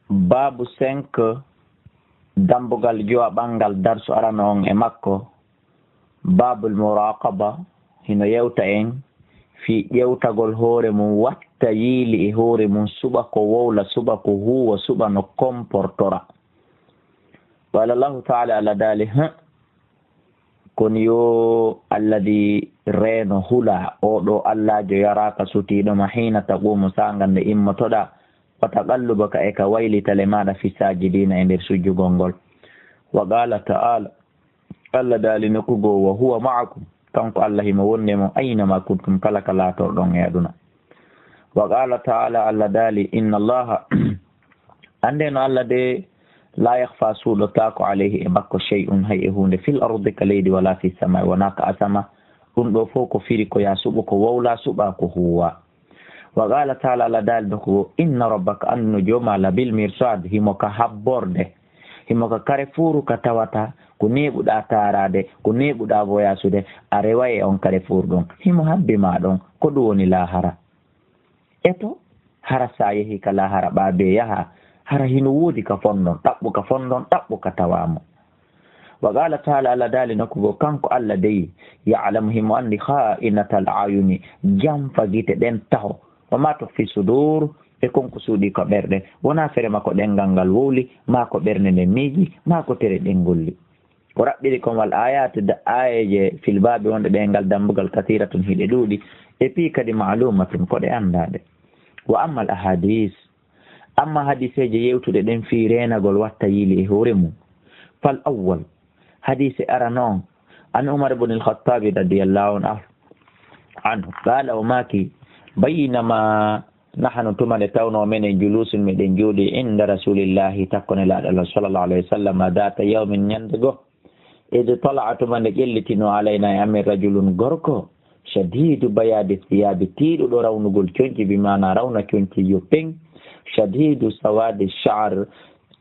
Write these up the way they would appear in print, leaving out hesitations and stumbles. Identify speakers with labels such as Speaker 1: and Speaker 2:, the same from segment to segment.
Speaker 1: babu 5 dambugal jowa bangal darsu arano on e makko babul muraqaba hino yewta en fi ƴewtagol hoore mum watta yiili e hoore mum suɓa ko wowla suɓa ko huwa suɓa no comportora qala llahu taala allah daali kono yo alladi reeno hula oɗo allahjo yaraka sutiɗoma hina taqumu sangande immotoɗa wataqallubaka e ka waylitale maɗa fi sajidina e nder sujjugol ngol wa qala ta'ala allah daali nokkugo wa huwa ma'akum kanko allah himo wonnemo aynama kuntum kala ka latorɗon e aduna wa qala ta'ala allah daali inna allaha ande no allah de la yakhfa suɗotako alayhi e makko shay'un hay e hunde fil ardi ka leydi wala fi samai wona ka asama ɗum ɗo fof ko firi ko ya suɓo ko wowla suɓa ko huwa wa qala ta'ala allah daali nokkugo inna rabbaka anno joma labil mirsad himo ka habborde himo ka kare furu ka tawata ko neɓuɗa tarade ko neɓuɗa voyasude a rewa e on kare furɗon himo habbi ma ɗon ko ɗum woni lahara eto hara sa yehi ka lahara ɓabe yaha hara hino woodi ka fonɗon ɗaɓɓu ka fonɗon ɗaɓɓu ka tawamo wa qala taala allah daali nokkugo kanko allah deyi ya'lamu himo andi kha'inatal ayuni jamfa gite ɗen taho wama tukfi sudur e konko suuɗi ko ɓerɗe wona fere makko ɗengal ngal wowli ma ko ɓernde nde miiji ma ko tere ɗen golli ko raɓɓiri kon wal ayate ayeje filbaɓe wonɗe ɗengal dambugal kathiratun hiɗe ɗuuɗi e pi kadi maalumatun koɗe andaɗe wa amma al ahadis amma hadiseje yewtude ɗen fi renagol watta yiili e hoore mum fal awwal hadise ara noon an umar ibn al-khattabi radiyallahu anhu qala o maki baynama nahnu tumane tawno menen julusun meɗen jooɗi inda rasulillahi takkone laaɗo allah sallallahu alayhi wa sallam data yawmin ñande go ede tala'a tumande ƴellitino alayna e amin rajulun gorko shadidu bayadi thiyabi tiiɗuɗo rawnugol coñci bimana rawna coñci yoppeng shadidu sawadi sha'r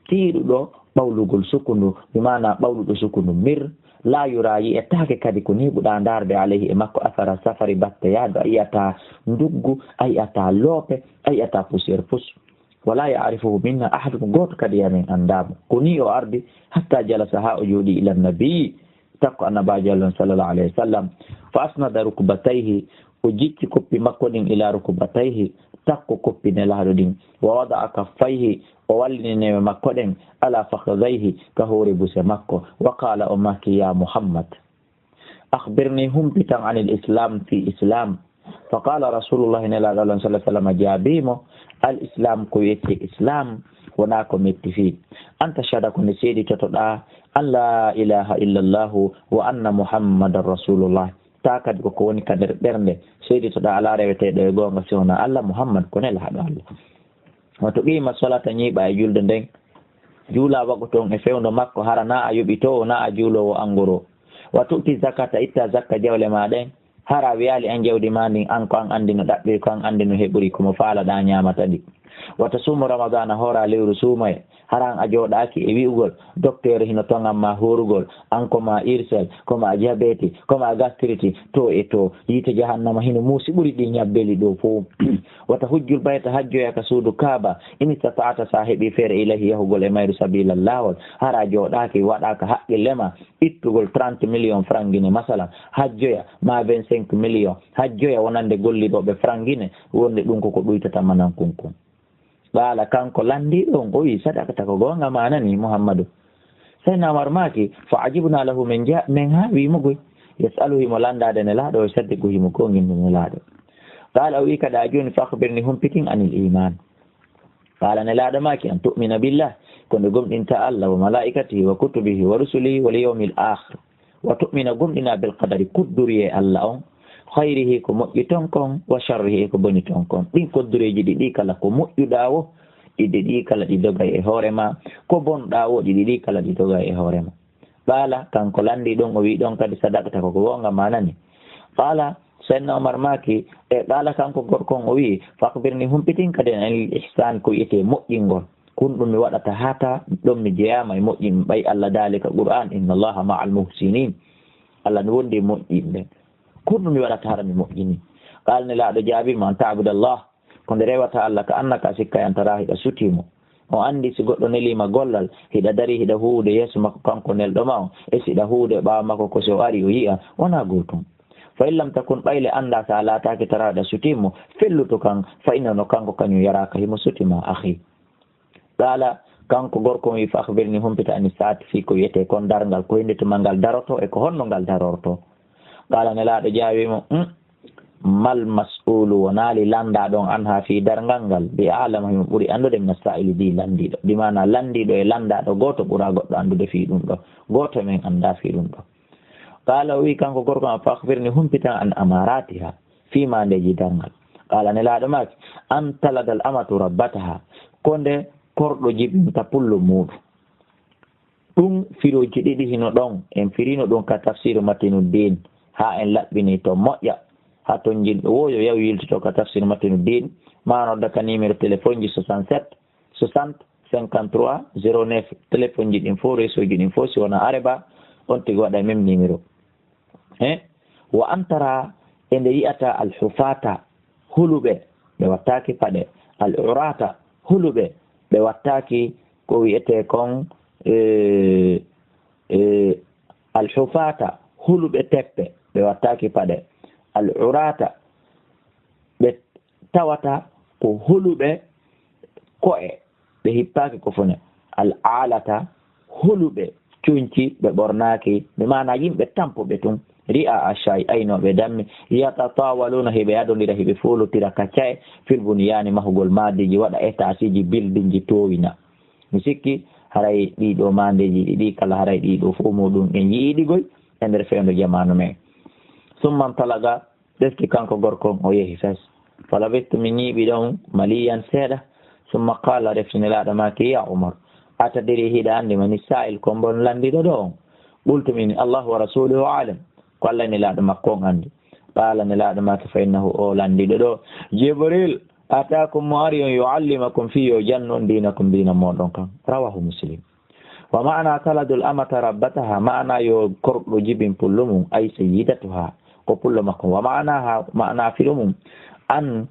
Speaker 1: tiiɗuɗo ɓawlugol sukundu bimana ɓawluɗo sukundu mir la yurayi e taake kadi ko neɓuɗa darde alayhi e makko asara safari batte yaado a yiyata nduggu a yiyata loope a yiyata poussiére pus wala ya'rifuhu minna ahadun goto kadi yamin andamo ko ni o ardi hatta jalasa ha o jooɗi ila nabii takko annabajo allah sallallahu alayhi wa sallam fa asnada rukbatayhi o jicci koppi makko ɗin ila rukbatayhi takko koppi nelaɗo ɗin wa wada'a kaffayhi o wallinewe makko ɗen ala fakhidayhi ka hoore buse makko wa qala o maki ya muhammad akhbirni humpitan anil islam fi islam fa qala rasulullah nelaɗo allah sallallahu alayhi wa sallam jaabimo al islam ko wiyete islam wona ko metti fi anta shada ko ne seedi totoɗa an la ilaha illallah wa anna muhammadan rasulullah ta kadi koko woni ka nder ɓernde seedi toɗa ala reweteɗo e gonga sewna allah muhammad ko nelaɗo allah wato qima salata ñiiɓa e julde nden juula wago toon e fewndo makko hara na a yoɓitowo na a juulowo angoro wa tu'ti zakata itta zakka jawle ma ɗen hara wiyali an jawdi ma ndin an ko an andi no ɗaɓɓiri ko an andi no heɓuri komo faalaɗa ñamata ɗi wata suumu ramadana hora lewru suumaye haran a jooɗaki e wi'ugol docteur hino tongan ma horugol an koma irsel koma diabete koma gastriti to e to yiite jahannama hino muusi ɓuri ɗi ñabbeli ɗo fof wata hujjul bayta hajjoya ka suudu kaaba in istata'ata sa heeɓi feere ilahi yahugol e mayru sabila lawol hara jooɗaki waɗaka haqqillema ittugol 30 million frangine masala hajjoya ma 25 million hajjoya wonande golliɗoɓe frangine wonde ɗum koko ɗuytata manan kunkun ɓaala kanko landiɗo on o wi sadakata ko gonga manani mouhammadou sayna umar maki fa ajibna lahu min ha wimogoy yasalu himo landade ne laaɗo o sadde go himo gonginde ne laaɗo qala o wi kada joni fa akhbirni humpitin anil iman qala ne laaɗo maki an tu'mina billah konde gomɗinta allah wa malaikatihi wa kutubihi wa rusulihi wal yawmil akhir wa tu'mina gomɗina bil qadari kudduri e allah on khayrihi ko moƴƴi ton kon wa sharrihi ko boni ton kon ɗin koddureji ɗiɗi kala ko moƴƴuɗa wo ɗiɗi ɗi kala ɗi dogay e hoorema ko bonɗa wo ɗiɗi ɗi kala ɗi dogay e hoorema ɓaala kanko landi ɗon o wi ɗon kadi sadaqata koko wonga manani qala sayyidna umar maki e ɓaala kanko gorkon o wi fakbirni humpitin kadi anil ihsan ko wiyete moƴƴingol kun ɗum mi waɗata hata ɗon mi jeyama e moƴƴin ɓay allah dalika qur'an inna allaha ma al muhsinin allah ne wondi moƴƴinɓe kun ɗum mi waɗata hara mi moƴƴini qalne laaɗo jaabima an ta'budallah ko nde rewata allah ka annaka sikka yantara hiɗa sutimo o andi si goɗɗo nelima gollal hiɗa dari hiɗa huude yeeso makko kanko nelɗo ma o e siɗa huude ɓaawa makko ko so ari o yi'a wona gootum fa in lam takun ɓayle annda sa laataki taraɗa sutimmo felluto kan fa innano kanko kañum yaraka himo sutima ahi qala kanko gorko wi fa akhbirni humpita ani saati fi ko wiyete kon darngal ko hindetuma ngal daroto e ko honno ngal darorto qala nelaɗo jaawimo mal mas'ulu wonali landa ɗon an ha fi darngal ngal bi alama himo ɓuri andude min sa'ili di landiɗo ɗi mana landiɗo e landaɗo goto ɓura goɗɗo andude fi ɗum ɗo goto men anda fi ɗum ɗo qala o wi kanko gorko ma fa akhbirni humpitan an amaratiha fima ndeji darngal qala nelaɗo maki an taladal amatu rabbataha konde korɗo jibinta pullo muɗum ɗum firoji ɗiɗi hino ɗon en firino ɗum ka tafsiru matinuddin ha en laɓɓini to moƴƴa ha ton jinɗo woyo yaw yiltito ka tafsiru matinuddin ma nodda ka numéro téléphone ji 67 60 53 09 téléphone ji ɗin fo réseau ji ɗin fo si wona Areeba on tigi waɗa même numéro wa antara e nde yiyata alhufata huluɓe ɓe wattaki paɗe al urata huluɓe ɓe wattaki ko wiyete kon alhufata huluɓe teppe ɓe wattaki paɗe al urata ɓe tawata ko huluɓe ko'e ɓe hippaki ko fone al alata huluɓe cuñci ɓe ɓornaki ɓe mana yimɓe tampuɓe tun ri'a ashay aynoɓe dammi yatatawaluna heɓe yadodira heɓe folotira kaccae fil buniyani mahugol madiji waɗa étageji building ji towina mi sikki haray ɗiɗo mandeji ɗiɗi kala haray ɗiɗo fo muɗum en yiiɗigoy e nder fewndo jamanu men summan talaga ɗeski kanko gorko o yehi fes falabistu mi ñiiɓi ɗon maliyan seeɗa summa qala reftinelaɗo maki ya Umar atadiri hiɗa andi mani sa'il ko mbon landiɗo ɗo on ɓultumini allahu wa rasuluhu alam ko Allah nelaɗo makko on andi qala nelaɗo maki fa innahu o landiɗo ɗo jibril atakum mo ari on yuallimakum fi yo jannon dinakum dina moɗon kan rawahu muslim wa ma'ana taladul amata rabbataha ma'ana yo korɗo jibin pullo mum ay sayyidatuha ko pullo makko wa ma'ana filo mum an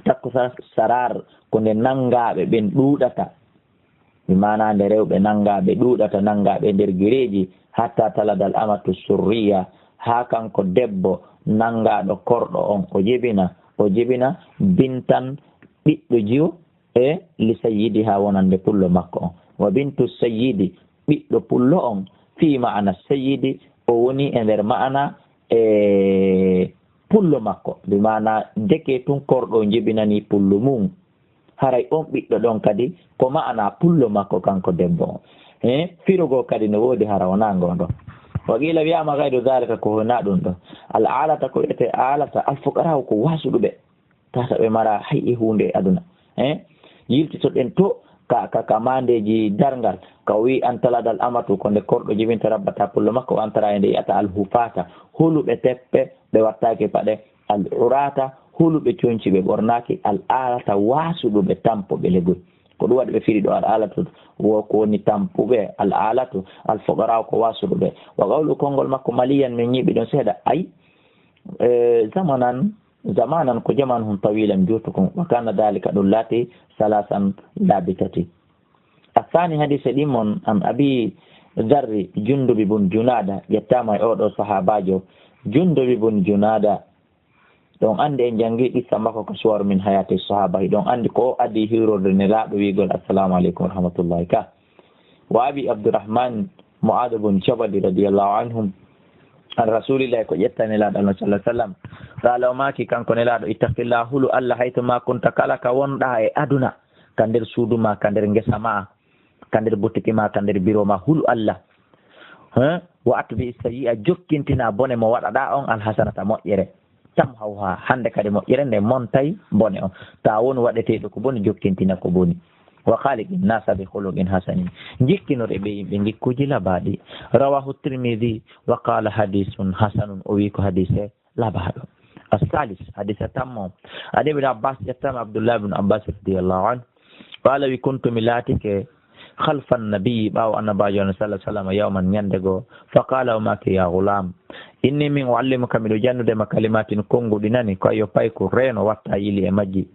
Speaker 1: takko sarar ko nde nangaɓe ɓen ɗuɗata mi mana nde rewɓe nangaɓe ɗuɗata nangaɓe nder gireji hatta taladal amatu surriya ha kanko debbo nangaɗo korɗo on o jibina bintan ɓiɗɗo jiyo e li sayyidi ha wonande pullo makko on wa bintu sayyidi ɓiɗɗo pullo on fi ma'ana sayyidi o woni e nder ma'ana pullo makko bi mana deke tun korɗo jibinani pullo mum haray on ɓiɗɗo ɗon kadi ko ma'ana pullo makko kanko debbo on firugo kadi no woodi hara wona ngoɗon wa qila wiyama gaydu dalika ko wona ɗum ɗo al alata ko wiyete alata alfuqara ko wasuɗuɓe tata ɓe mara hay e hunde aduna yiltitoɗen to ka mandeji darngal ka wi an taladal amatu ko nde korɗo jibinta rabbata pullo makko antara e nde yiyata alhufata huluɓe teppe ɓe wattaki paɗe al urata huluɓe coñci ɓe ɓornaki al alata wasuɗuɓe tampoɓe legol ko ɗum waɗi ɓe firi ɗo al alatu wo ko woni tampuɓe al alatu al fuqara ko wasuɗuɓe wa qawlu konngol makko maliyan min ñiiɓi ɗon seeɗa ay zamanan ko jaman hum tawilan jutukum wa kana dalika ɗum laati salasan laabi tati athani hadise ɗimmon an abi darri jundubi bun junada ƴettama e oɗo sahabajo jundubi bun junada ɗon andi en jangi ɗissa makko ko suwaru min hayati sahaba ɗon andi ko adi hirorde ne laaɗo wigol assalamu aleykum wa rahmatullahi ka wa abi abdourahman moado bun jabali radiallahu anhum an rasulillahi ko ƴettane laaɗo allah sallah sallam qala o maki kanko ne laaɗo ittaqillah hulu allah haytuma kunta kala ka wonɗa e aduna ka nder suudu ma ka nder ngesa ma ka nder boutique ma ka nder bureau ma hulu allah wa atbi sayyi'a jokkintina bone mo waɗaɗa on alhasanata moƴƴere tam hawha hande kadi moƴƴere nde montay bone on ta woni waɗeteɗo ko boni jokkintina ko boni wa khaliqin nasa bi khuluqin hasanin jikkinore ɓe yimɓe jikkuji labaɗi rawahu tirmidhi wa qala hadithun hasanun o wi ko hadise labaɗo as-salis hadisa tammo ade ibn abbas yattama abdullah ibn abbas radiyallahu anhu qala wi kuntu milatike khalfa an-nabi ɓawo annabajo sallallahu alaihi wasallam yawman nyandego fa qala ma ki ya ghulam inni min uallimuka miɗo jannude ma kalimatin konguɗi nani ko ayo pay ko reeno watta yili e majji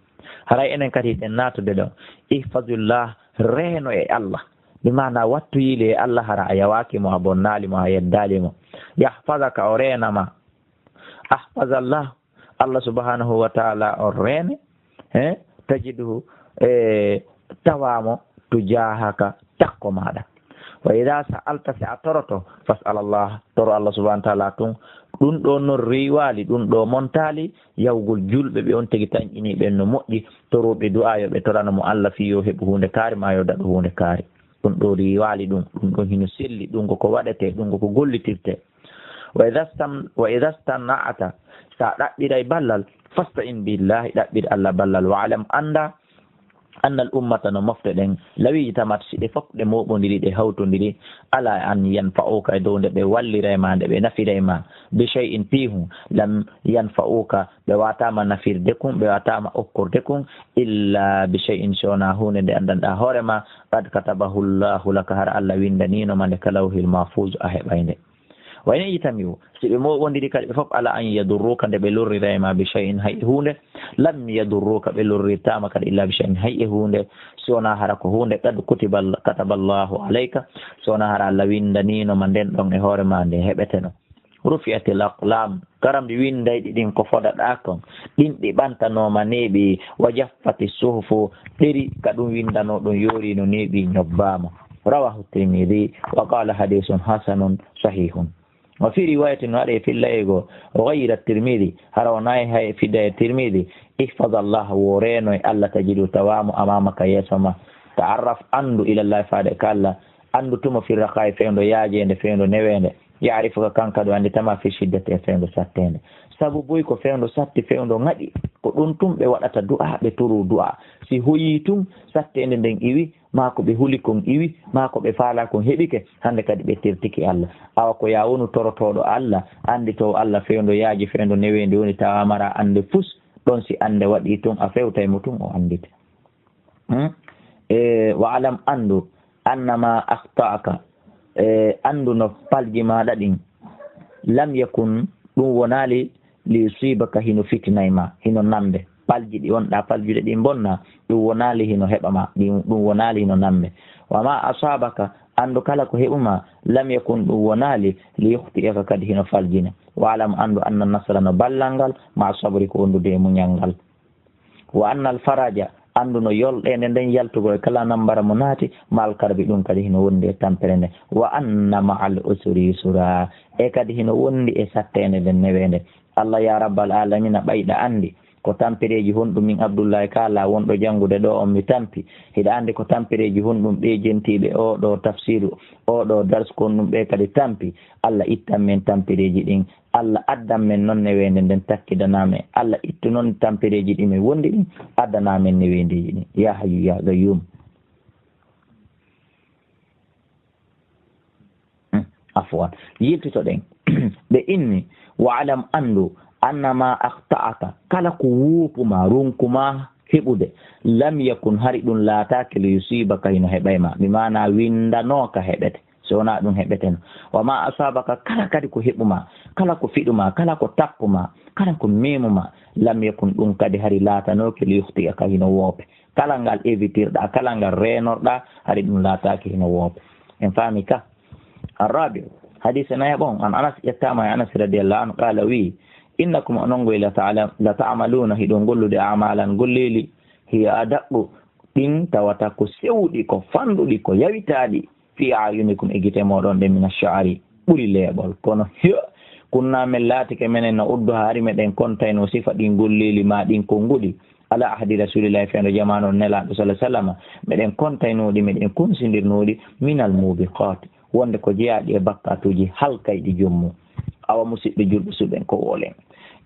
Speaker 1: haray enen kadi ɗen natude ɗo ihfazullah reno e Allah bimana wattu yile Allah hara ayawaki mo abonnali mo ayeddali mo yahfazaka o renama ahfazallah Allah subhanahu wa ta'ala o rene tajiduhu tawamo tujahaka takko maɗa wa ida sa'alta si a toroto fas'al Allah toro Allah subhanahu wa ta'ala tun ɗum ɗo non riwali ɗum ɗo montali yawgol julɓe ɓe on tagi tañƴini ɓen no moƴƴi toroɓe du'a yo ɓe torana mo Allah fi yo heɓu hunde kaari ma yo daɗo hunde kaari ɗum ɗo riwali ɗum ɗo hino selli ɗum ko waɗete ɗum ko gollitirte wa ida stana'ata sa ɗaɓɓiray ballal fasta'in billahi ɗaɓɓir Allah ballal wa alam anda anna al ummata no mofte ɗen lawi tamat si ɗe fof ɗe moɓodiri ɗe hawtodiri ala an yanfa'uka e dow nde ɓe walliray ma nde ɓe nafiray ma bi shay'in fihu lam yanfa'uka ɓe watama nafirde kum ɓe watama okkorde kum illa bi shay'in sona hunde nde andanɗa hoorema qad katabahu llahu laka har Allah windanino ma nde kalawhil mahfuz a heɓayde wayne yitamiwo si ɓe moɓodiri kadi ɓe fof ala an yadurruka nde ɓe lorrirayma bi shay'in hay hunde lam yadurruka ɓe lorrirtama kadi illa bi shay'in hay hunde sona hara ko hunde qad kataballahu alayka sona hara Allah windanino ma nden ɗon e hoorema nde heɓeteno rufi'atil aqlam karamɗi windayɗi ɗin ko foɗaɗa kon ɗin ɗi ɓantanoma neeɓi wa jaffati suhufu ɗeri ka ɗum windano ɗum yorino neeɓi ñobbama rawahu tirmidhi wa qala hadithun hasanun sahihun وفي رواية نرى في الليغو غير الترمذي هروناي هاي في داي الترمذي احفظ الله ورينو ألا تجد توام أمامك يسمى تعرف أندو إلى الله فادك الله أندو تم في الرخاء فيندو ياجي فيندو نوين يعرفك كان كدو أن تما في شدة فيندو ساتين sabu boy ko fewndo satti fewndo ngadi ko ɗum tum ɓe waɗata du'a ɓe turu du'a si hoyi tum sattende nden iwi ma ko ɓe huli kon iwi ma ko ɓe faala kon heɓike hande kadi ɓe tirtiki Allah awa ko ya wonu torotoɗo Allah andi to Allah fewndo yaaji fewndo newendi woni tawa mara ande fus ɗon si ande waɗi tum a fewtay mo tum o andite wa alam andu annama akhta'aka andu no palji maɗa ɗin lam yakun ɗum wonali li yusibaka hino fitinayma hino nambe palji ɗi wonɗa paljude ɗi bonna ɗum wonali hino heɓama ɗum wonali hino nambe wama asabaka andu kala ko heɓuma lam yakun ɗum wonali li yukhti'aka kadi hino faljine wa alam andu anna nasra no ballal ngal ma sabri ko wondude e muñal ngal wa anna al faraja andu no yolɗe nde nden yaltugo e kala nambara mo naati mal karbi ɗum kadi hino wondi e tampere nde wa anna ma al usri yusra e kadi hino wondi e sattende nden newende Allah ya rabbal alamina ɓayɗa andi ko tampereji honɗum min Abdoullaye Kalla wonɗo jangude ɗo on mi tampi hiɗa andi ko tampereji honɗum ɓe jentiɓe o ɗo tafsiru o ɗo dars kon ɗum ɓe kadi tampi Allah ittan men tampereji ɗin Allah addan men noon newende nden takkidanamen Allah ittu noon tampereji ɗi min wondi ɗin addanamen newendeji ɗin ya hayyu ya gayyum afwan yiltitoɗen ɓe inni wa alam andu annama akhta'aka kala ko wuupuma runkuma heɓude lam yakun hari ɗum laataki li yusibaka hino heɓayma mi mana windanoka heɓete sowona ɗum heɓeteno wama asabaka kala kadi ko heɓuma kala ko fiɗuma kala ko tappuma kala ko memuma lam yakun ɗum kadi hari laatanoki li yukhti'aka hino woope kala ngal évitirɗa kala ngal renorɗa hari ɗum laataki hino woope en faami ka الرابع حديث نايبون عن أنس يتامى أنس رضي الله عنه قال وي إنكم أنغوي لتعملون هدون قلوا دي أعمالا قل لي هي أدق إن تواتاكو سيودي كو فاندو دي كو يويتادي في أعينكم إجتمارون دي من الشعري قولي لي يبال كونو كنا من لاتك من نعودها هارمة دين كونتين وصفة دين قل لي ما دين كونغودي على أحد رسول الله في جمال النلا صلى الله عليه وسلم من كونتين ودي من كون سندر نودي من الموبقات wonde ko jeyaɗi e bakkatuji halkayɗi jommu awa musidɓe julɓe suɓen ko wolen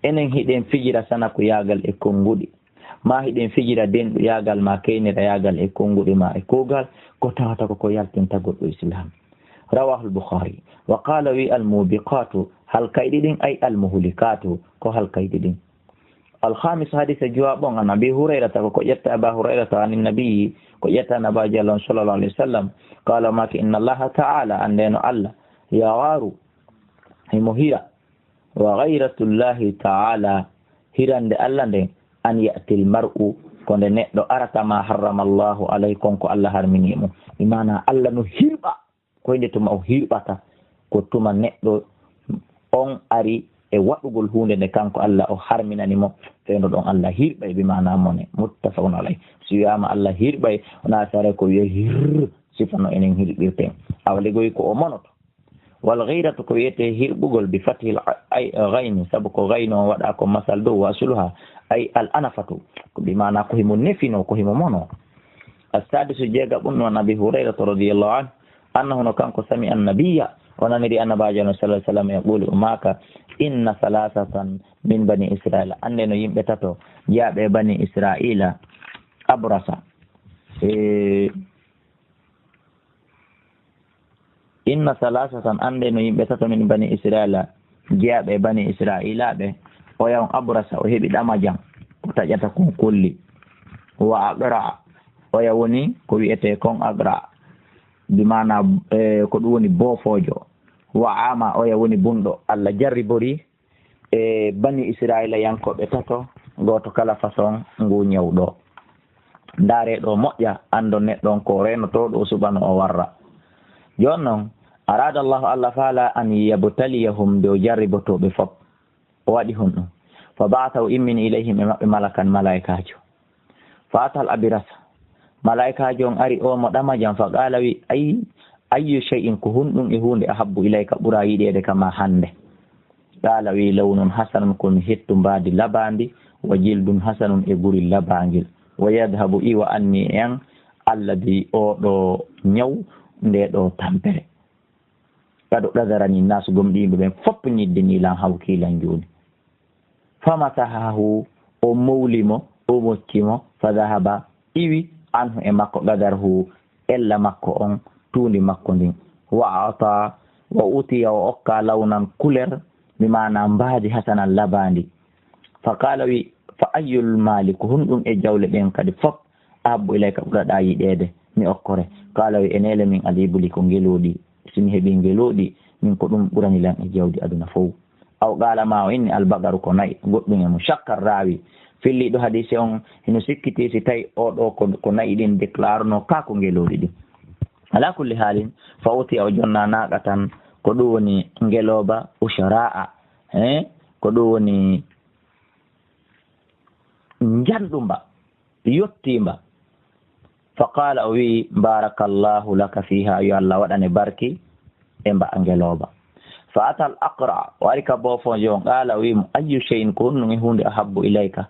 Speaker 1: enen hiɗen fijira sana ko yagal e konguɗi ma hiɗen fijira denɗu yagal ma keynira yagal e konguɗi ma e kugal ko tawata ko yaltinta goɗɗo islam rawahu al-bukhari wa qala wi al-mubiqatu halkayɗi ɗin ay al-muhlikatu ko halkayɗi ɗin الخامس حديث جواب عن أبي هريرة وكجت أبا هريرة عن النبي كجت نبا جل صلى الله عليه وسلم قال ما إن الله تعالى أننا الله يغار مهيرة وغيرة الله تعالى هيران الله أن يأتي المرء ko nde neɗɗo arata ma harramallahu alayhi konko Allah harminimo imana Allah no hirɓa koyde tuma o hirɓata ko tuma neɗɗo on ari e waɗugol hunde nde kanko Allah o harminanimo fewno ɗon Allah hirɓay bimana mone muttafaqun alayhi so wiyama Allah hirɓay wona sare ko wiye hir sifano enen hirɓirten awlegoy ko o monoto wal ghayratu ko wiyete hirɓugol bi fathil ghayni sabu ko gayno waɗa ko masal dow wasuluha ay al anafatu ko bimana ko himo nefino ko himo mono as-sadisu jeega ɓunno nabi hurayrata radiyallahu anhu annahu no kanko sami annabiya onaniri annabajo no sallallahu alaihi wasallam yaqulu umaka inna salasatan min bani israila ande no yimɓe tato jaaɓe bani israila abrasa inna salasatan ande no yimɓe tato min bani israila jaaɓe bani israilaɓe o yawn abrasa o heɓi ɗamajam o taƴata kon kulli wa agra o yawoni ko wiyete kon agra bimana ko ɗum woni boofojo wa ama o yawoni bunɗo Allah jarribori e bani israila yankoɓe tato goto kala façon ngu ñawɗo ndareɗo moƴƴa ando neɗɗon ko renotoɗo subano o warra jon noon arada allahu Allah faala an yabtaliyahum nde o jarribotoɓe fop o waɗi hon ɗum fa ba'athahu immini ilayhim e maɓɓe malakan malaikajo fa atal abirasa malaikajo on ari o mo ɗamajam fa qala wi ayyu shay'in ko hunɗum e hunde ahabbu ilayka ɓura yiɗede kama hande qala wi lawnun hasanun komi hettu mbadi labandi wa jildun hasanun e guri labangil wa yadhabu iwa anni en alladi oɗo ñaw nde ɗo tampere kado ɗadarani nasu gomɗiɓe ɓen fop ñidde ñilan hawkilan joni famasahahu o mawlimo o moccimo fa dahaba iwi anhu e makko qadarhu ella makko on tuundi makko ndin wa ata wa utiya o okka lawnan couleur bimana mbaadi hasanan labandi fa qala wi fa ayyul mali ko hunɗum e jawle ɗen kadi fop ahabbu ilayka ɓuraɗa yiɗede mi okkore qala wi enele min alibuli ko ngeloɗi simi heeɓi ngeloɗi min ko ɗum ɓuranilan e jawdi aduna fof aw qala ma o inni albagaru ko nayi goɗɗum e mo shakkar rawi filliɗo hadise on hino sikkiti si tawi oɗo ko nayi ɗin déclare no ka ko ngeloɗi ɗin ala kulli halin fa uti o jonna naqa tan ko ɗum woni ngeloba ushara'a ko ɗum woni janɗumba yottimba fa qala o wi barakallahu laka fiha yo Allah waɗane barki e mba ngeloba fa atal aqra o ari ka bofojo on qala wi mo ayyu shay'in ko honɗum e hunde ahabbu ilayka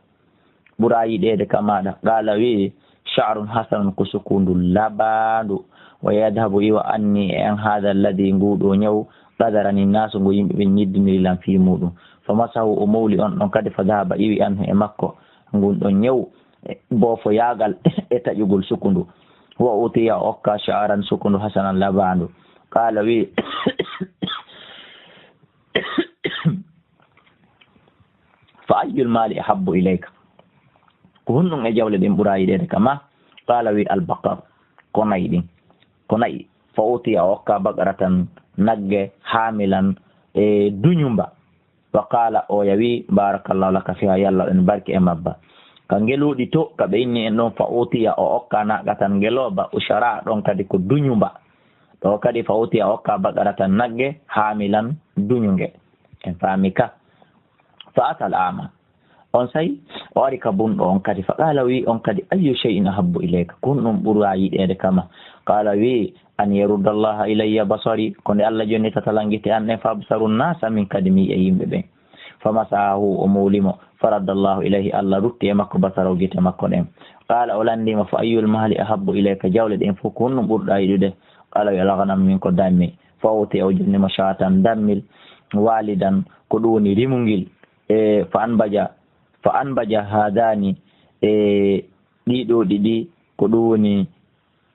Speaker 1: ɓura yiɗede ka maɗa qala wi sha'run hasanun ko sukundu labandu wa yadhabu iwa anni en hada alladhi nguɗo ñaw qadarani nasu ngo yimɓe ɓe ñiddinirilan fi muɗum fa masahu o mawli on ɗon kadi fa dahaba iwi anhu e makko ngun ɗon ñaw boofo yagal e taƴugol sukundu wa utiya okka sha'ran sukundu hasanan labandu qala wi fa ayyul mali ahabbu ilayka ko honɗum e jawle ɗin ɓura yiɗede kama qala wi albaqar ko nayi ɗin ko nayi fa utiya okka bagaratan nagge hamilan e duñumba wa qala o yawi barakallahu laka fiha yallah en barki e mabba ka ngeluɗi to kaɓe inni en ɗon fa utiya o okka naqatan ngeloba ushara ɗon kadi ko duñumba ɗo kadi fa utiya okka bagaratan nagge hamilan duñuge en faami ka fa atal ama on sayi o ari ka bunɗo on kadi fa qala wi on kadi ayyu shay'in ahabbu ilayka ko ɗum ɓura yiɗede kama qala wi an yarudda allaha ilayya basari ko nde Allah jonni tatalangite an en fa absaru nasa min kadi mi e yimɓe ɓen fa masahu o mawlimo faradda allahu ilayhi Allah rutti e makko basaro gite makko ɗen qala o landima fa ayyul mali ahabbu ilayka jawle ɗen fof ko honɗum ɓurɗa yiɗude qala wi alghanam min ko dammi fa wuti o jonnimo shatan dammil walidan ko ɗum woni rimugil e fa anbaja hadani e ɗiɗo ɗiɗi ko ɗum woni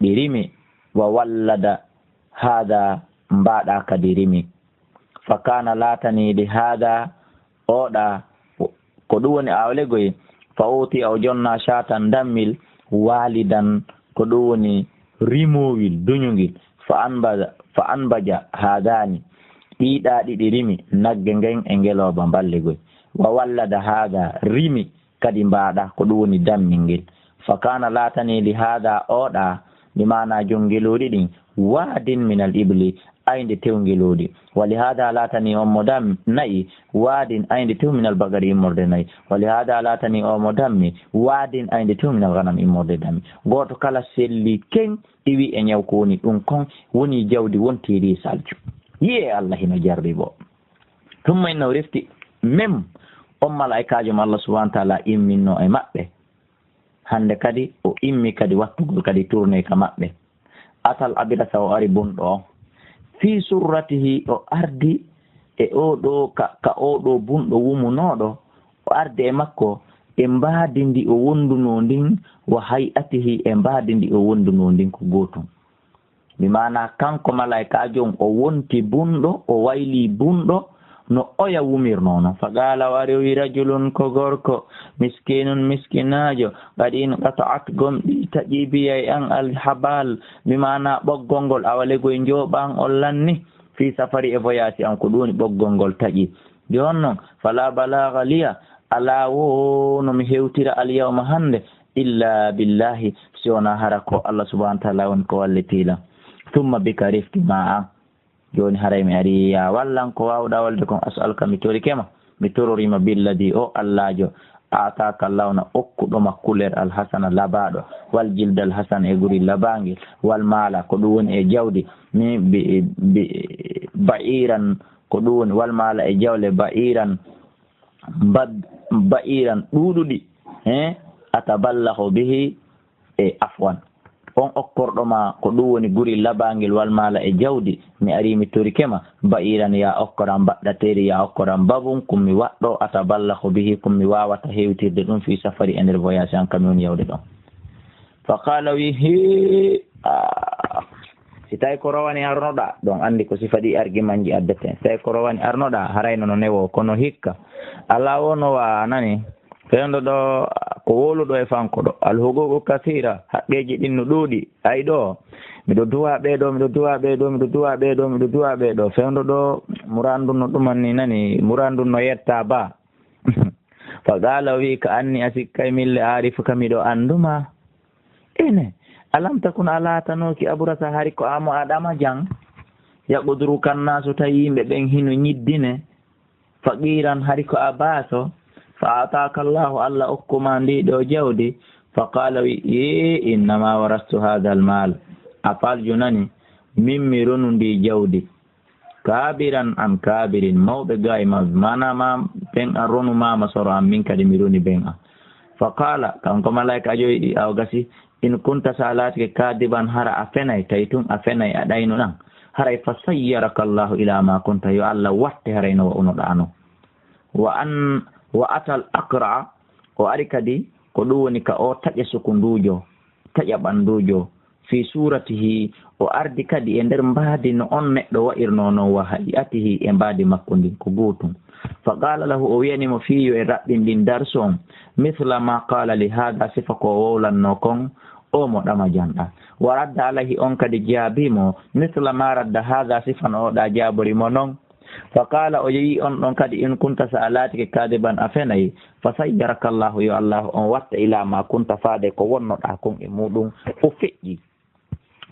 Speaker 1: ɗi rimi wa wallada hada mbaɗa kadi rimi fa kana latanide hada oɗa ko ɗum woni awlegoy fa wuti o jonna shatan dammil walidan ko ɗum woni rimowil duñugil fa anbaja hadani ɗiɗa ɗiɗi rimi nagge ngen e ngeloba balligoy wa wallada hada rimi kadi mbaɗa ko ɗum woni dammingel fakana latani li hada oɗa bimana jongelodi ɗin wadin min al ibli ayde tewgelodi wali hada latani omo dam nayi wadin ayde tew min al bagari immorde nayi wali hada latani omo dammi wadin ayde tew min al ganam immorde dammi goto kala selli ken iwi e ñaw ko woni ɗum kon woni jawdi wontiri salju yiye Allah hino jarri bo tumma inno refti même on malaikajo mo Allah subhanahu wa ta'ala imminno e maɓɓe hande kadi o immi kadi wattugol kadi tourné ka maɓɓe atal abirasa o ari bunɗo o fi surratihi o ardi e oɗo ka oɗo bunɗo wumunoɗo o ardi e makko e mbaadi ndi o wonduno ndin wa hay'atihi e mbaadi ndi o wonduno ndin ko gotum mi mana kanko malaikajo o wonti bunɗo o wayli bunɗo no oya wumirnono faqala wari rajulun ko gorko miskinun miskinajo qadin qata'at gomɗi taƴibiyay an alhabal bimana ɓoggol ngol awalego e joɓan on lanni fi safari e voyage an ko ɗuni ɓoggol ngol taƴi jon noon fala balaga liya ala wo no mi hewtira alyawma hande illa billahi si wona hara ko Allah subhanahu wa ta'ala woni ko wallitila thumma bika rifti ma an joni haray mi ari ya wallan ko wawɗa walde kon as'aluka mi tori kema mi tororima billadi o allajo ataka lawna okkuɗoma couleur alhasana labaɗo wal jilde alhasan e guri labangel wal mala ko ɗum woni e jawdi mi ba'iran ko ɗum woni wal mala e jawle ba'iran ba'iran ɗuɗuɗi ataballahu bihi e afwan on okkorɗoma ko ɗum woni guri labangel wal mala e jawdi mi ari mi tori kema ba'iran ya okkoran baɗɗateri ya okkoran babum kummi waɗɗo ataballahu bihi kummi wawata hewtirde ɗum fi safari e nder voyage an kami woni yawde ɗon fa qala wi he si tawi ko rowani arnoɗa ɗon andi ko sifaɗi argument ji addete si tawi ko rowani arnoɗa harayno no newo kono hikka ala wonowa nani fewndo ɗo ko woluɗo e fanko ɗo alhuququ kasira haqqeji ɗin no ɗuuɗi ay ɗo miɗo duwa ɓeɗo miɗo duwa ɓeɗo miɗo duwa ɓeɗo miɗo duwa ɓeɗo fewndo ɗo murandu no ɗuman ni nani murandu no yetta ba fa qala wi ka anni asikkay mille arifu ka miɗo anduma ene alam takun ala tanoki aburata hari ko amo aɗama jang yaqudru kannasu tawi yimɓe ɓen hino ñiddine faqiran hari ko a baaso fa ataka Allahu Allah okkuma ndiɗo jawdi fa qala wi innama warastu hadha almal afal junani min mi ronu ndi jawdi kabiran an kabirin mawɓe ga e mawɓe mana ma ɓen an ronu mama soro an min kadi mi roni ɓen an fa qala kanko malaika joyi aw gasi in kunta sa latike kadiban hara a fenay tawi tun a fenay a ɗayno ɗan haray fa sayyaraka Allahu ila ma kunta yo Allah watte harayno wa unoɗano wa atal aqra o ari kadi ko ɗum woni ka o taƴa sukundujo taƴa ɓandujo fi suratihi o ardi kadi e nder mbaadi no on neɗɗo wa'irno noon wa hayatihi e mbaadi makko ndin ko gootum fa qala lahu o wiyanimo fiyo e raɓɓin ndin darsu on mithla ma qala li hada sifa ko wowlanno kon o mo ɗama janɗa wa radda alayhi on kadi jaabimo mithla ma radda hada sifan oɗa jaaborimo noon fa qala o yewi on ɗon kadi in kunta sa a laatike kadiban a fenayi fa sayyaraka Allahu yo Allah on watta ila ma kunta faade ko wonnoɗa kon e muɗum o feƴƴi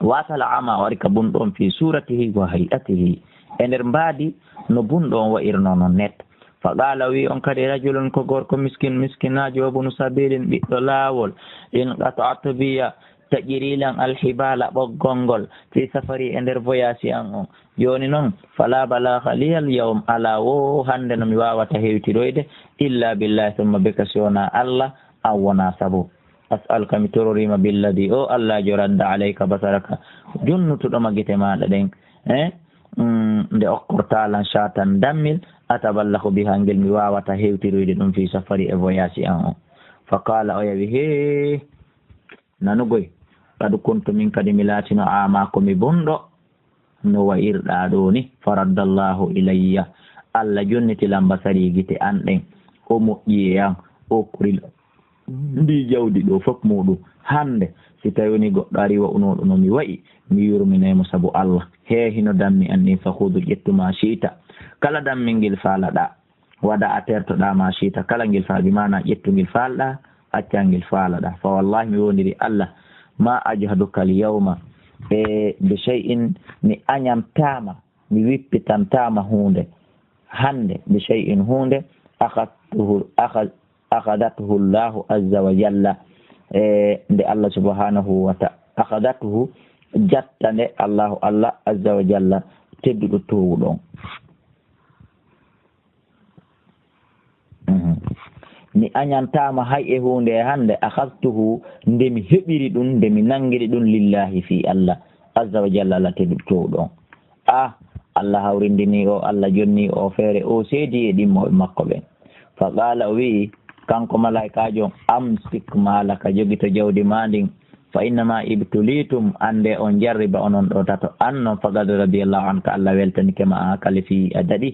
Speaker 1: wasala ama o ari ka bunɗo on fi suratihi wa hayatihi e nder mbaadi no bunɗo on wa'irno non net fa qala wi on kadi rajulun ko gorko miskinajo wabunu sabilin ɓiɗɗo laawol in qata'tu biya taƴirilan alhibala ɓoggol ngol fi safari e nder voyage an on joni noon fala balagha liyal yawm ala wo hande no mi wawata hewtiroyde illa billahi thumma bika siwona Allah an wona sabu as'aluka mi tororima billadi o Allah jo radda alayka basaraka junnutuɗoma guite maɗa ɗen nde okkortalan chatan dammil ataballahu biha ngel mi wawata hewtiroyde ɗum fi safari e voyage an on fa qala o yawi he nanugoy kadu kuntu min kadi mi laatino ama komi bonɗo no wa'irɗa ɗo ni faraddallahu ilayya Allah jonnitilan basari guite an ɗen o moƴƴi e an o kuril ndi jawdi ɗo fof muɗum hande si tawi woni goɗɗo ari wa'unoɗo no mi wayi mi yurminaymo sabu Allah heehino dammi an ni fa hudu ƴettuma siita kala dammingel faalaɗa waɗa a tertoɗa ma siita kala ngel faabi mana ƴettugel falɗa accangel faalaɗa fa wallahi mi wondiri Allah ma ajhaduka al yawma bi shay'in mi añamtama mi wippitantama hunde hande bi shay'in hunde akhadathu Allahu azza wa jalla nde Allah subhanahu wa ta'ala akhadathu jatta nde Allah azza wa jalla tedduɗo towuɗon mi añantama hay e hunde hande akhadtuhu nde mi heɓiri ɗum nde mi nangiri ɗum lillahi fi Allah azza wa jalla Allah tedduɗo towuɗon Allah hawrindini o Allah jonni o feere o seedi e ɗimmoɓe makko ɓen fa qala o wi kanko malaikajo amsik malaka jogito jawdi ma ndin fa innama ibtulitum ande on jarriba onon ɗo tato an noon faqad radiyallahu anka Allah weltanike ma kale fi a daɗi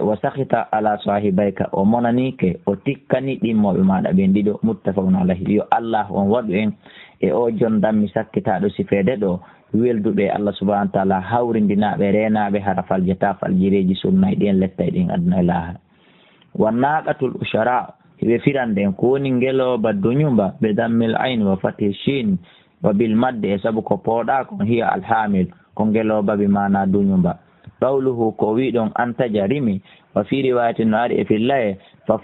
Speaker 1: wa sakhita ala sahibayka o monanike o tikkani ɗimmoɓe maɗa ɓen ɗiɗo muttafaqun alayhi yo Allah on waɗu en e o jondanmi sakkitaɗo sifede ɗo welduɓe Allah subhanahu wa ta'ala hawrindinaɓe renaɓe hara faljata faljireji sunnayi ɗen letta ɗin aduna e lahara wannaqatul ushara ɓe firanden ko woni ngeloba duñumba ɓe dammil ayn wa fatih shin wa bil madde e saabu ko pooɗa ko hiya alhamil ko ngeloba bi mana duñumba qawluhu ko wiɗon antaja rimi wa fi riwayatin no ari e fillaye fa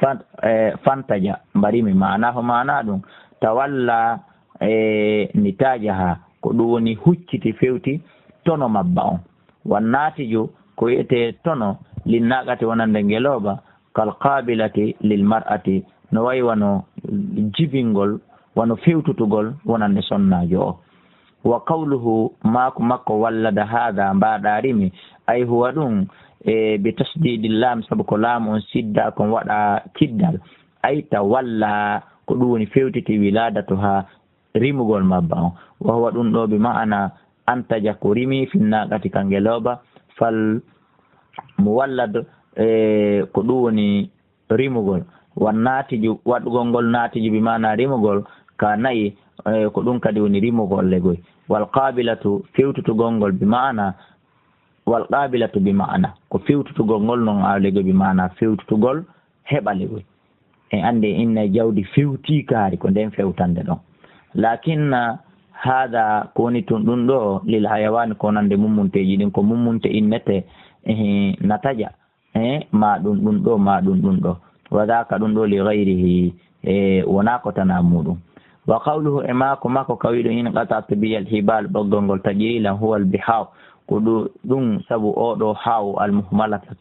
Speaker 1: fantaja mbarimi mana ho mana ɗum tawalla nitajaha ko ɗum woni hucciti fewti tono mabba on wannatijo ko wiyete tono linnaqati wonande ngeloba kal qabilati lil mar'ati no wayi wano jibingol wano fewtutugol wonande sonnajo o wa qawluhu makko wallada hada mbaɗa rimi ay huwa ɗum bi tasdidi lam sabu ko laamu on sidda kon waɗa kiddal ay ta walla ko ɗum woni fewtiti wiladatu ha rimugol mabba on wa huwa ɗum ɗo bi ma'ana antaja ko rimi finnaqati kangeloba fal muwallad ko ɗum woni rimugol wannatiju waɗugol ngol natiju bi mana rimugol ka nayi ko ɗum kadi woni rimugol legoy wal qabilatu fewtutugol ngol bi mana wal qabilatu bi mana ko fewtutugol ngol non a legoy bi mana fewtutugol heɓa legoy en ande inna jawdi fewti kaari ko nden fewtande ɗon lakin hada ko woni tun ɗum ɗo lil hayawani ko nande mummunteji ɗin ko mummunte innete nataja ma ɗum ɗo ma ɗum ɗo wadaka ɗum ɗo li gayrihi wona ko tana muɗum wa qawluhu e mako kawiɗo in qata'tu biyal hibal ɓoggol ngol tajirilan huwa al bihaw ko ɗum sabu oɗo haw al muhmalata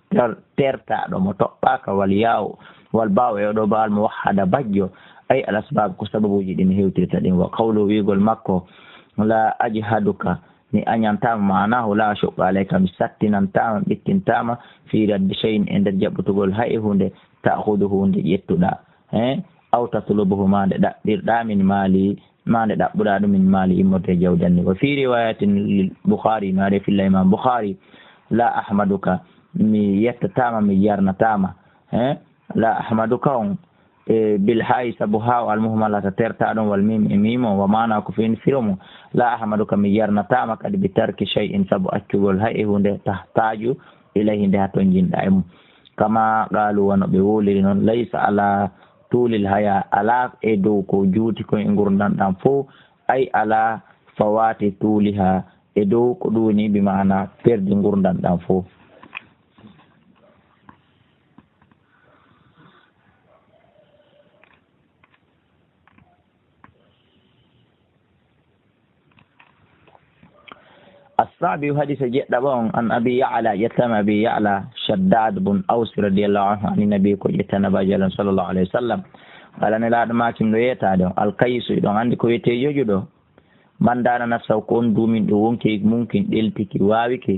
Speaker 1: tertaɗo mo toɓɓaka wal yaw wal baw e oɗo ba al muwahhada bajjo ay al asbab ko sababuji ɗin hewtirta ɗin wa qawlu wigol makko la ajhaduka mi añantama manahu la shuqqa alayka mi sattinantama ɓittintama fi raddi shay'in e nder jaɓɓutugol hay hunde ta'khuduhu hunde ƴettuɗa aw tatlubuhu mande ɗaɓɓirɗa min maali mande ɗaɓɓuɗa ɗum min maali immorde jawdanni wa fi riwayatin Bukhari no ari filla imam Bukhari la ahmaduka mi yettatama mi yarnatama la ahmaduka on bil hay sabu haw al muhmalata tertaɗon wal mim e mimo wa mana ko fin firomo la ahmaduka mi yarnatama kadi bi tarki shay'in sabu accugol hay hunde tahtaju ilayhi nde ha ton jinɗa e mum kama qalu wono ɓe woliri noon laysa ala tulil haya ala e dow ko juuti ko e gurdanɗam fo ay ala fawati tuliha e dow ko ɗuni bi mana perdi gurdanɗam fo الصعب حديث جدبون عن أبي يعلى يتم أبي يعلى شداد بن أوس رضي الله عنه عن النبي كو يتنبى جل صلى الله عليه وسلم قال أنا لا ما كم ريتا دو القيس دو عندي كو يتيجو دو من دانا نفسه كون دومين دو ومكي ممكن دلتكي واوكي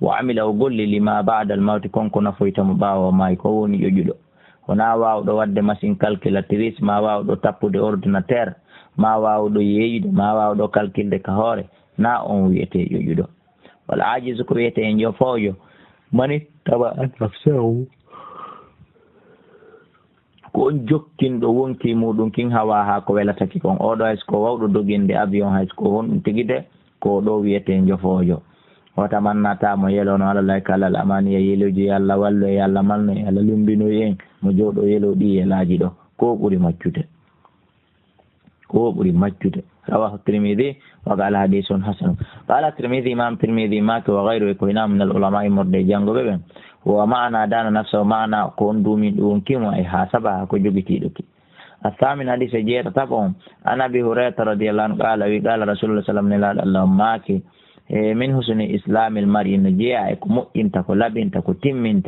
Speaker 1: وعمل أقول لما بعد الموت كون كنا فويت مباو وما يكون يجو ونا واو دو ود مسين كالكولاتريس ما واو دو تابو دو اورديناتير ما واو دو ييد ما واو دو كالكول دي كهوري na on wiyete yojuɗo wala ajizu ko wiyete en jofojo mani tawa nafsahu ko on jokkinɗo wonki muɗum kin hawa ha ko welataki kon oɗo haysko wawɗo doginde avion haysko wonɗum tigide ko ɗo wiyete en jofojo wata mannatamo yelono alallah kala al amaniya yeloji Allah wallo e Allah malno e Allah lumbino en mo jooɗo yelo ɗi yelaji ɗo ko ɓuri majjude رواه الترمذي وقال حديث حسن. قال الترمذي إمام الترمذي ماك وغيره يكون من العلماء مرد جانغو بهم ومعنى دان نفسه معنى كوندو من دون كيمو أي حسبها كجوبتي دوكي. الثامن حديث جيت تبعهم أنا أبي هريرة رضي الله عنه قال رسول الله صلى الله عليه وسلم ماك من حسن إسلام المرء نجيا كمؤمن تكو لبن تكو تمن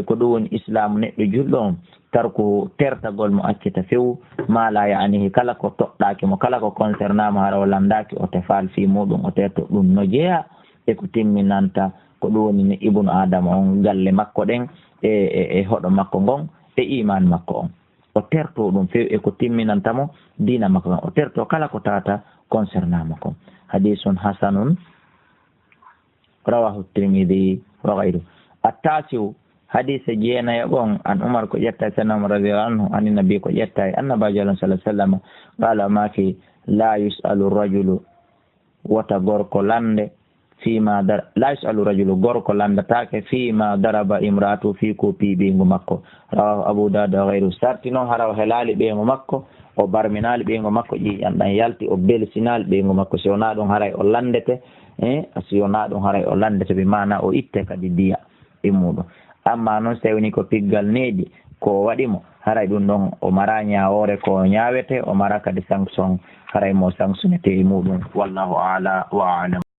Speaker 1: كدون إسلام نجلهم tarko tertagol mo accita few ma la yaanihi kala ko toɗɗaki mo kala ko concernama hara o landaki o tefal fi muɗum o terto ɗum no jeeya e ko timminanta ko ɗum woni ni ibnu adama on galle makko ɗen e hoɗo makko ngon e iman makko on o terto ɗum few e ko timminantamo dina makko on o terto kala ko tata concernama kon. hadisun hasanun rawahu tirmidhi wa ghayruhu. attasiu حديث جينا يقول عن عمر كجتا سنم رضي الله عنه عن النبي كجتا أن النبي صلى الله عليه وسلم قال ما في لا يسأل الرجل وتغرق لاند فيما لا يسأل الرجل غرق لاند تاك فيما ضرب امرأته في كوبي بينغ مكو. رواه أبو داود وغيره. سارتينو هراو هلال بينغ مكو o barminal ɓeygo makko ƴi anɗan yalti o belsinal ɓeygo makko si wona ɗum haray o landete si wona ɗum haray o landete ɓe mana o itte kadi diya e muɗum. amma noon so tawini ko piggal neeɗi ko waɗimo haray ɗum ɗon o mara ñawore ko ñawete o mara kadi sanction haray mo sanctionnete e muɗum. wallahu ala wa alam.